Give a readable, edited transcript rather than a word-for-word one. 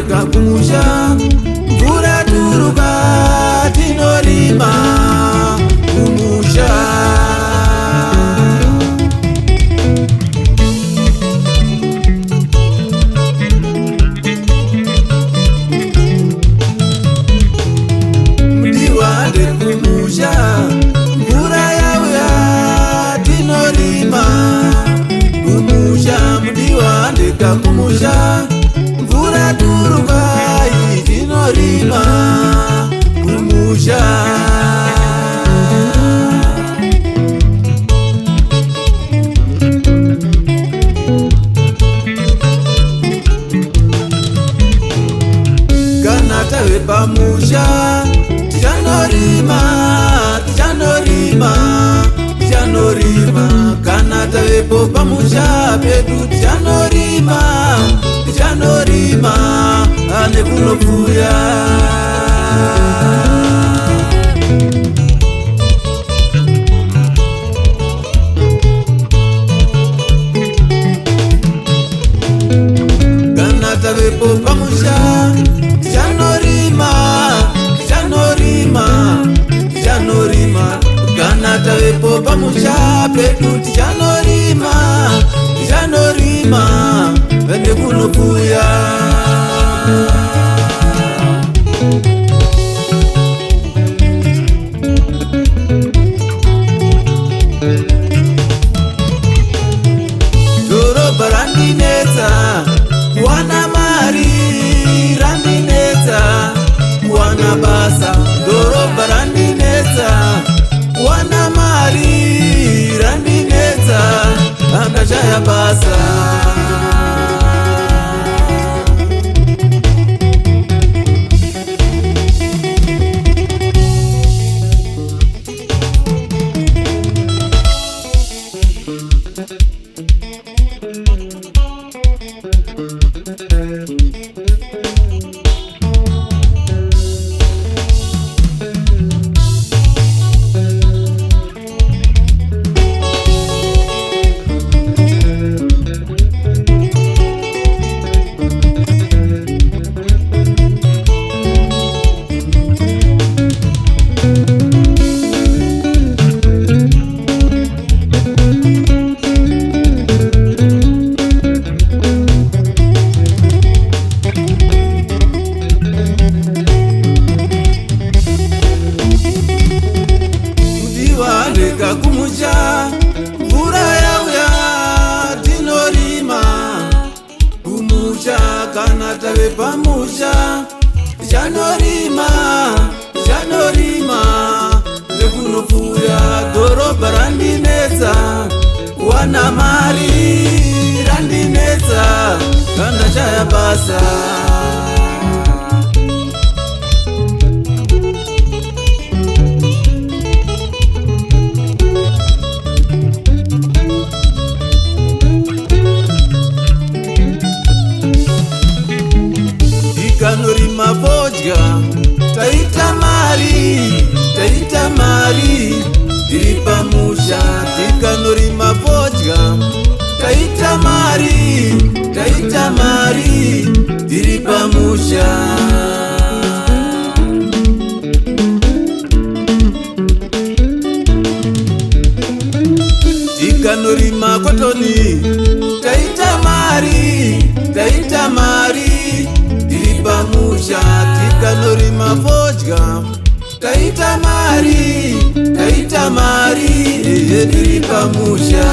ndeka kumusha, mvura turuka tinorima kumusha. Mudiwa ndekumusha, mvura yauya tinorima kumusha. Mudiwa ndeka kumusha, mvura turuka tinorima kumusha. Kana tave pamusha tichanorima, tichanorima, tichanorima. Kana tavepo pamusha pedu tichanorima, tichanorima nekunopfuya. Kana tavepo pamusha tichanorima, tichanorima, tichanorima. Kana tavepo pamusha pedu tichanorima, tichanorima nekunopfuya. Dhorobha randinetsa kuwana mari, randinetsa kuwana basa. Dhorobha randinetsa kuwana mari, randinetsa ndashaya basa. Ndeka kumusha, mvura yauya tinorima kumusha. Kana tave pamusha tichanorima, tichanorima nekunopfuya. Dhorobha randinetsa kuwana mari, randinetsa ndashaya basa. Tikanorima vodya taita mari, taita mari tiri pamusha. Tikanorima vodya taita mari, taita mari tiri pamusha. Tikanorima kotoni taita mari, taita mari tiri pamusha. Tikanorima vodya taita mari, taita mari tiri pamusha.